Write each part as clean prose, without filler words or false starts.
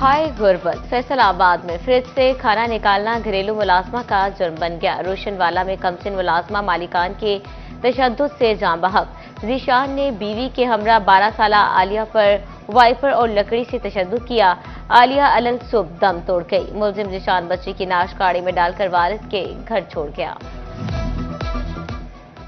हाय गुरबत। फैसलाबाद में फ्रिज से खाना निकालना घरेलू मुलाजमा का जुर्म बन गया। रोशनवाला में कमसिन मुलाजमा मालिकान के तशद्दुद से जाँ बहक। जीशान ने बीवी के हमरा 12 साल आलिया पर वाइपर और लकड़ी से तशद्दुद किया। आलिया अलल सुबह दम तोड़ गई। मुलजिम जीशान बच्ची की नाश गाड़ी में डालकर वारिस के घर छोड़ गया।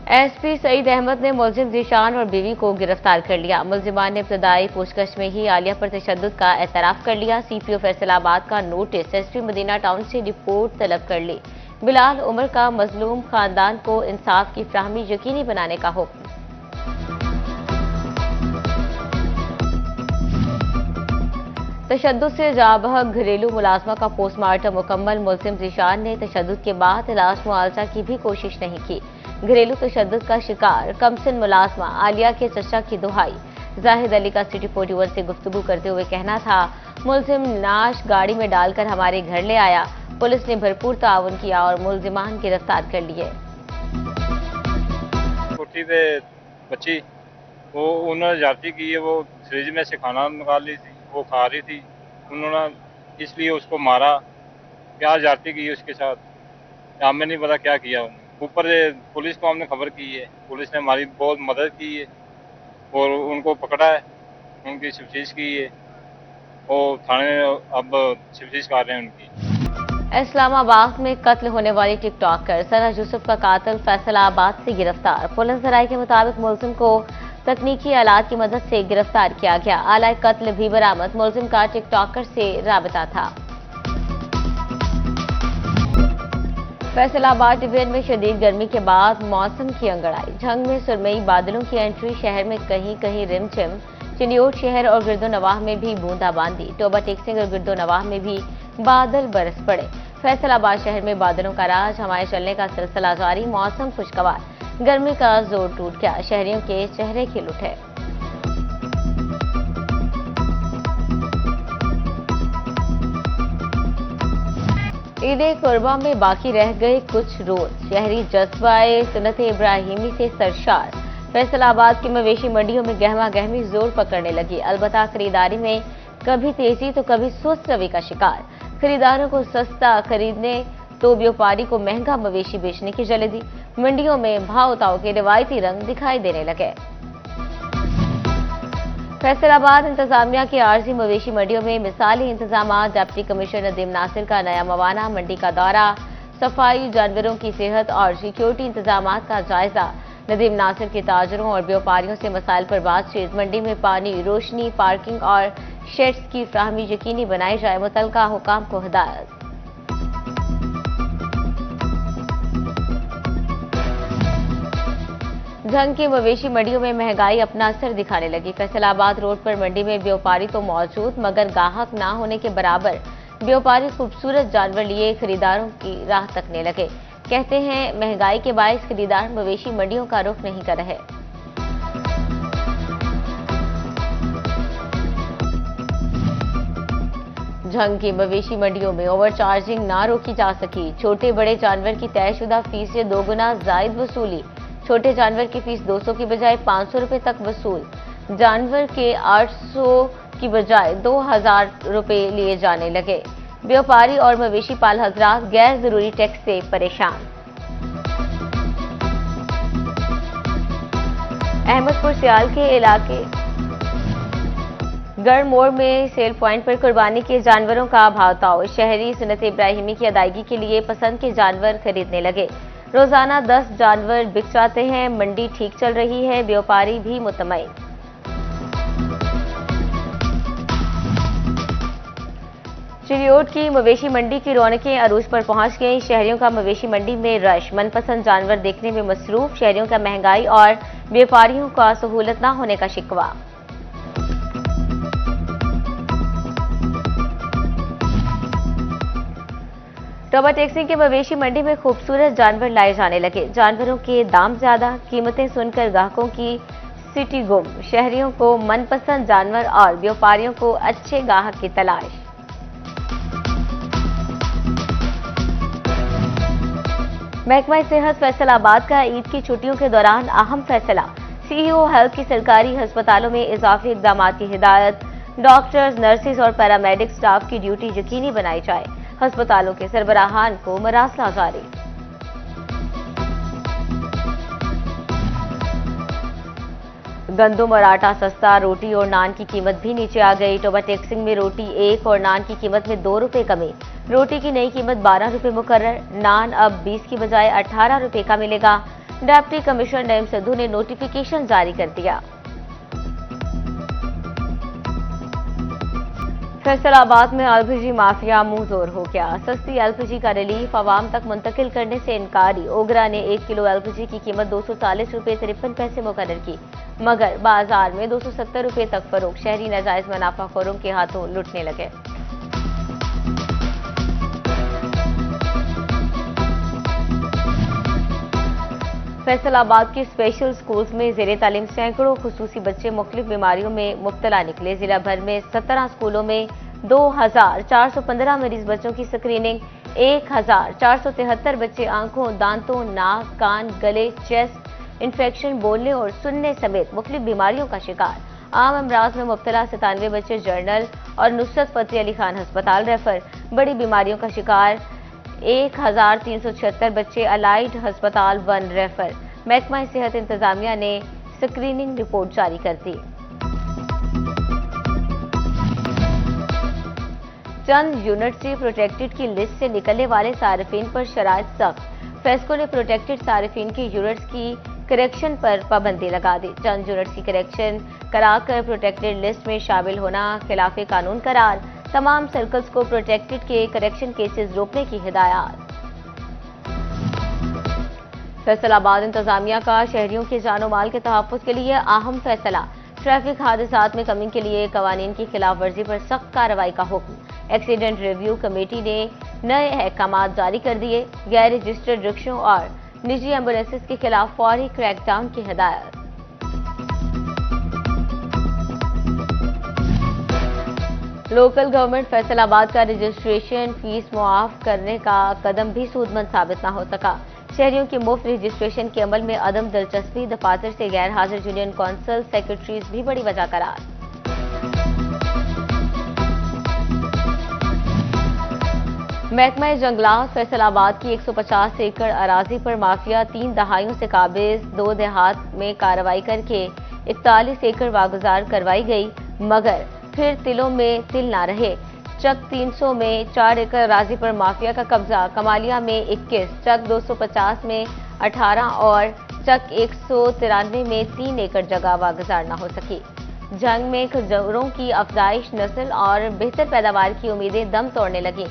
एसपी सईद अहमद ने मुलजिम जीशान और बीवी को गिरफ्तार कर लिया। मुलजिमान ने इब्तदाई पूछताछ में ही आलिया पर तशद्दुद का एतराफ कर लिया। सीपीओ फैसलाबाद का नोटिस एसपी मदीना टाउन से रिपोर्ट तलब कर ली। बिलाल उमर का मजलूम खानदान को इंसाफ की फ्राहमी यकीनी बनाने का हुक्म। तशद्दुद से जाँ बहक घरेलू मुलाजमा का पोस्टमार्टम मुकम्मल। मुलजिम जीशान ने तशद्दुद के बाद इलाज मुआवजा की भी कोशिश नहीं की। घरेलू तशद्दुद का शिकार कमसिन मुलाजमा आलिया के चचा की दुहाई। जाहिद अली का सिटी 41 से गुफ्तगू करते हुए कहना था, मुलजिम नाश गाड़ी में डालकर हमारे घर ले आया। पुलिस ने भरपूर ताउन किया और मुलजिमान गिरफ्तार कर लिए। कोठी पे बच्ची वो उन्होंने जाती की है, वो फ्रिज में से खाना निकाल ली थी, वो खा रही थी। उन्होंने इसलिए उसको मारा। क्या जाती की उसके साथ हमें नहीं पता क्या किया उन्होंने। ऊपर से पुलिस को हमने खबर की है, पुलिस ने हमारी बहुत मदद की है और उनको पकड़ा है, उनकी तफ्तीश की है और थाने अब तफ्तीश कर रहे हैं उनकी। इस्लामाबाद में कत्ल होने वाली टिकटॉकर सना यूसुफ का कातिल फैसलाबाद से गिरफ्तार। पुलिस जराये के मुताबिक मुलजिम को तकनीकी आलात की मदद से गिरफ्तार किया गया। आला कत्ल भी बरामद। मुलजिम का टिकटॉकर से राबता था। फैसलाबाद डिवीजन में शदीद गर्मी के बाद मौसम की अंगड़ाई। झंग में सुरमई बादलों की एंट्री। शहर में कहीं कहीं रिमझिम। चिनियोट शहर और गिरदो नवाह में भी बूंदाबांदी। टोबा टेकसिंग और गिरदो नवाह में भी बादल बरस पड़े। फैसलाबाद शहर में बादलों का राज। हवाएं चलने का सिलसिला जारी। मौसम खुशगवार। गर्मी का जोर टूट गया। शहरियों के चेहरे खिल उठे। ईद कुर्बा में बाकी रह गए कुछ रोज। शहरी जज्बाए सुन्नत इब्राहिमी से सरशार। फैसलाबाद की मवेशी मंडियों में गहमा गहमी जोर पकड़ने लगी। अलबत्ता खरीदारी में कभी तेजी तो कभी सुस्त रवि का शिकार। खरीदारों को सस्ता खरीदने तो व्यापारी को महंगा मवेशी बेचने की जल्दी। मंडियों में भाव उताव के रिवायती रंग दिखाई देने लगे। फैसलाबाद इंतजामिया के आर्जी मवेशी मंडियों में मिसाली इंतजाम। डिप्टी कमिश्नर नदीम नासिर का नया मवाना। मंडी का दौरा। सफाई, जानवरों की सेहत और सिक्योरिटी इंतजाम का जायजा। नदीम नासिर के ताजरों और व्यापारियों से मसाइल पर बातचीत। मंडी में पानी, रोशनी, पार्किंग और शेड्स की फ्राहमी यकीनी बनाई जाए। मुतलका हुकाम को हिदायत। झंग की मवेशी मंडियों में महंगाई अपना असर दिखाने लगी। फैसलाबाद रोड पर मंडी में व्यापारी तो मौजूद मगर गाहक ना होने के बराबर। व्यापारी खूबसूरत जानवर लिए खरीदारों की राह तकने लगे। कहते हैं महंगाई के बायस खरीदार मवेशी मंडियों का रुख नहीं कर रहे। झंग की मवेशी मंडियों में ओवरचार्जिंग ना रोकी जा सकी। छोटे बड़े जानवर की तयशुदा फीस से 2 गुना जायद वसूली। छोटे जानवर की फीस 200 की बजाय 500 रुपए तक वसूल। जानवर के 800 की बजाय 2000 रुपए लिए जाने लगे। व्यापारी और मवेशी पाल हजरात गैर जरूरी टैक्स से परेशान। अहमदपुर सियाल के इलाके गढ़ मोड़ में सेल पॉइंट पर कुर्बानी के जानवरों का भाव-ताव। शहरी सुन्नत इब्राहिमी की अदायगी के लिए पसंद के जानवर खरीदने लगे। रोजाना 10 जानवर बिक जाते हैं। मंडी ठीक चल रही है। व्यापारी भी मुतमईन। चिरियोट की मवेशी मंडी की रौनकें अरूज पर पहुंच गई। शहरियों का मवेशी मंडी में रश। मनपसंद जानवर देखने में मसरूफ। शहरियों का महंगाई और व्यापारियों का सहूलत न होने का शिकवा। टोबा टेकसिंग के मवेशी मंडी में खूबसूरत जानवर लाए जाने लगे। जानवरों के दाम ज्यादा। कीमतें सुनकर ग्राहकों की सिटी गुम। शहरियों को मनपसंद जानवर और व्यापारियों को अच्छे ग्राहक की तलाश। महकमा सेहत फैसलाबाद का ईद की छुट्टियों के दौरान अहम फैसला। सीईओ हेल्थ की सरकारी अस्पतालों में इजाफी इकदाम की हिदायत। डॉक्टर्स, नर्सेज और पैरामेडिक स्टाफ की ड्यूटी यकीनी बनाई जाए। अस्पतालों के सरबराहान को मरासला जारी। गंदुम और आटा सस्ता, रोटी और नान की कीमत भी नीचे आ गई। टोबा टेक्सिंग में रोटी 1 और नान की कीमत में 2 रुपए कमी। रोटी की नई कीमत 12 रुपए मुकर्रर, नान अब 20 की बजाय 18 रुपए का मिलेगा। डिप्टी कमिश्नर नईम सिद्धू ने नोटिफिकेशन जारी कर दिया। फैसलाबाद में एलपीजी माफिया मुंहजोर हो गया। सस्ती एलपीजी का रिलीफ आवाम तक मुंतकिल करने से इनकारी। ओगरा ने 1 किलो एलपीजी की कीमत 240 रुपए 53 पैसे मुकर्रर की, मगर बाजार में 270 रुपए तक फरोख्त। शहरी नाजायज मुनाफाखोरों के हाथों लुटने लगे। फैसलाबाद के स्पेशल स्कूल्स में जेर तालीम सैकड़ों खुसूसी बच्चे मुख्तलिफ बीमारियों में मुब्तला निकले। जिला भर में 17 स्कूलों में 2415 मरीज बच्चों की स्क्रीनिंग। 1473 बच्चे आंखों, दांतों, नाक, कान, गले, चेस्ट इन्फेक्शन, बोलने और सुनने समेत मुख्तलिफ बीमारियों का शिकार। आम अमराज में मुब्तला 97 बच्चे जर्नल और नुसरत फतेह अली खान अस्पताल रेफर। बड़ी बीमारियों का शिकार 1376 बच्चे अलाइड अस्पताल 1 रेफर। महकमा सेहत इंतजामिया ने स्क्रीनिंग रिपोर्ट जारी कर दी। चंद यूनिट से प्रोटेक्टेड की लिस्ट से निकलने वाले सारिफिन पर शराइत सख्त। फेस्को ने प्रोटेक्टेड सारिफिन की यूनिट्स की करेक्शन पर पाबंदी लगा दी। चंद यूनिट्स की करेक्शन कराकर प्रोटेक्टेड लिस्ट में शामिल होना खिलाफ कानून करार। तमाम सर्कल्स को प्रोटेक्टेड के करेक्शन केसेस रोकने की हिदायत। फैसलाबाद इंतजामिया का शहरियों के जानो माल के तहफ्फुज़ के लिए अहम फैसला। ट्रैफिक हादसात में कमी के लिए कवानीन की खिलाफ वर्जी पर सख्त कार्रवाई का हुक्म। एक्सीडेंट रिव्यू कमेटी ने नए अहकाम जारी कर दिए। गैर रजिस्टर्ड रिक्शों और निजी एम्बुलेंसेज के खिलाफ फौरी क्रैकडाउन की हिदायत। लोकल गवर्नमेंट फैसलाबाद का रजिस्ट्रेशन फीस मुआफ करने का कदम भी सूदमंद साबित न हो सका। शहरियों की मुफ्त रजिस्ट्रेशन के अमल में अदम दिलचस्पी, दफातर से गैर हाजिर यूनियन कौंसिल सेक्रेटरीज भी बड़ी वजह करार। महकमा जंगलात फैसलाबाद की 150 एकड़ अराजी पर माफिया 3 दहाइयों से काबिज। 2 देहात में कार्रवाई करके 41 एकड़ वागुजार करवाई गई, मगर फिर तिलों में तिल ना रहे। चक 300 में 4 एकड़ अराजी पर माफिया का कब्जा। कमालिया में 21, चक 250 में 18 और चक 193 में 3 एकड़ जगह वागुजार न हो सकी। जंग में खजूरों की अफजाइश, नस्ल और बेहतर पैदावार की उम्मीदें दम तोड़ने लगी।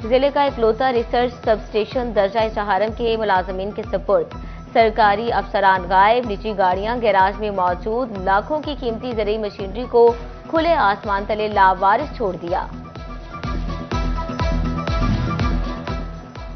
जिले का इकलौता रिसर्च सब स्टेशन दर्जा चहारम के मुलाजमीन के सपुर्द। सरकारी अफसरान गायब, निजी गाड़ियां गैराज में मौजूद। लाखों की कीमती ज़रूरी मशीनरी को खुले आसमान तले लावारिस छोड़ दिया।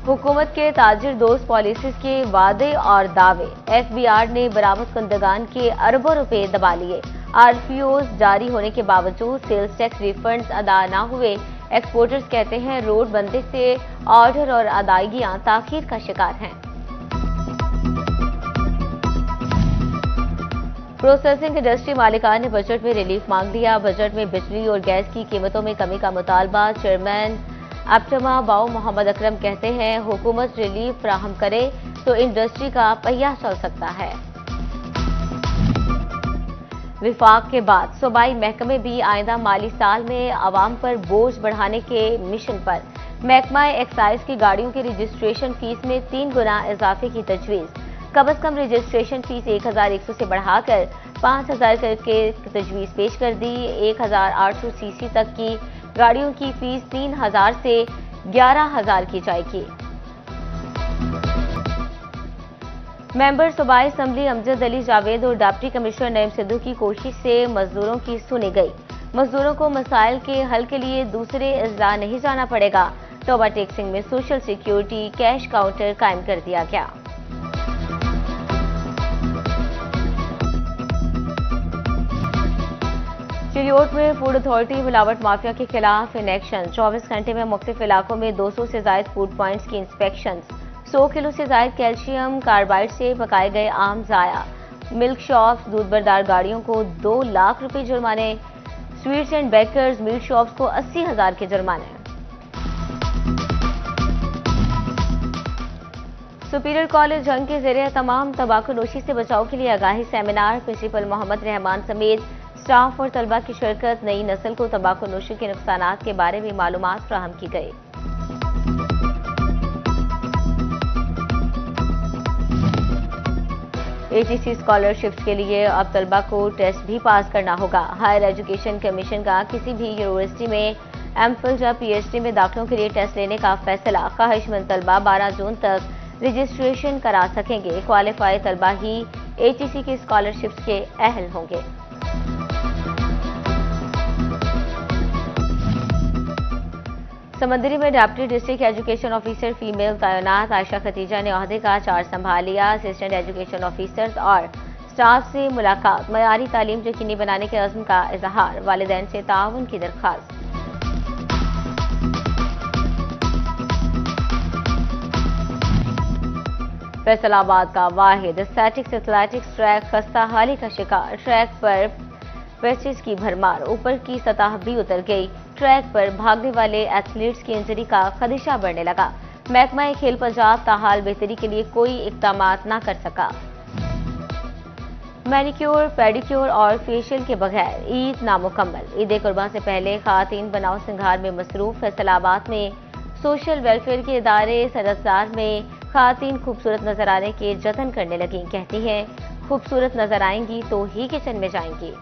हुकूमत के ताजिर दोस्त पॉलिसीज के वादे और दावे। एफबीआर ने बरामद कुंदगान के अरबों रुपए दबा लिए। आरपीओज जारी होने के बावजूद सेल्स टैक्स रिफंड्स अदा न हुए। एक्सपोर्टर्स कहते हैं रोड बंदी से ऑर्डर और अदायगियां ताखीर का शिकार हैं। प्रोसेसिंग इंडस्ट्री मालिकान ने बजट में रिलीफ मांग लिया। बजट में बिजली और गैस की कीमतों में कमी का मुतालबा। चेयरमैन एप्टमा बाऊ मोहम्मद अकरम कहते हैं हुकूमत रिलीफ फराहम करे तो इंडस्ट्री का पहिया चल सकता है। विफाक के बाद सूबाई महकमे भी आइंदा माली साल में आवाम पर बोझ बढ़ाने के मिशन पर। महकमा एक्साइज की गाड़ियों की रजिस्ट्रेशन फीस में 3 गुना इजाफे की तजवीज़। कम अज कम रजिस्ट्रेशन फीस 1100 से बढ़ाकर 5000 करके तजवीज़ पेश कर दी। 1800 सीसी तक की गाड़ियों की फीस 3000 से 11000 की जाएगी। मेंबर सूबाई असम्बली अमजद अली जावेद और डिप्टी कमिश्नर नईम सिद्धू की कोशिश से मजदूरों की सुनी गई। मजदूरों को मसाइल के हल के लिए दूसरे अजला नहीं जाना पड़ेगा। टोबा टेक्सिंग में सोशल सिक्योरिटी कैश काउंटर कायम कर दिया गया। चिलियोट में फूड अथॉरिटी मिलावट माफिया के खिलाफ इन एक्शन। 24 घंटे में मुख्तलिफ इलाकों में 200 से ज्यादा फूड पॉइंट्स की इंस्पेक्शन। 100 किलो से ज्यादा कैल्शियम कार्बाइड से पकाए गए आम जाया। मिल्क शॉप्स, दूध बरदार गाड़ियों को 2 लाख रुपए जुर्माने। Sweets and bakers, meat shops को 80,000 के जुर्माने। सुपीरियर कॉलेज जंग के जरिए तमाम तंबाकूनोशी से बचाव के लिए आगाही सेमिनार, प्रिंसिपल मोहम्मद रहमान समेत स्टाफ और तलबा की शिरकत। नई नस्ल को तंबाकूनोशी के नुकसानात के बारे में मालूमात फ्राहम की गई। एचईसी स्कॉलरशिप्स के लिए अब तलबा को टेस्ट भी पास करना होगा। हायर एजुकेशन कमीशन का किसी भी यूनिवर्सिटी में एमफिल या पीएचडी में दाखिलों के लिए टेस्ट लेने का फैसला। ख्वाहिशमंद तलबा 12 जून तक रजिस्ट्रेशन करा सकेंगे। क्वालिफाइड तलबा ही एचईसी की स्कॉलरशिप्स के अहल होंगे। समंदरी में deputy district education officer female तैनात। आयशा खतीजा ने ओहदे का चार्ज संभाल लिया। असिस्टेंट एजुकेशन ऑफिसर्स और स्टाफ से मुलाकात, मयारी तालीम यकीनी बनाने के अज़्म का इजहार, वालिदैन से ताउन की दरख्वास्त। फैसलाबाद का वाहिद स्टैटिक्स एथलेटिक्स ट्रैक खस्ता हाली का शिकार। ट्रैक पर पैचेस की भरमार, ऊपर की सतह भी उतर गई। ट्रैक पर भागने वाले एथलीट्स की इंजरी का खदशा बढ़ने लगा। महकमा खेल पंजाब ताहाल बेहतरी के लिए कोई इकदाम न कर सका। मैनिक्योर, पेडिक्योर और फेशियल के बगैर ईद नामुकम्मल। ईद कुर्बान से पहले खातन बनाव सिंगार में मसरूफ। फैसलाबाद में सोशल वेलफेयर के इदारे सरदार में खातन खूबसूरत नजर आने के जतन करने लगी। कहती हैं खूबसूरत नजर आएंगी तो ही किचन में जाएंगी।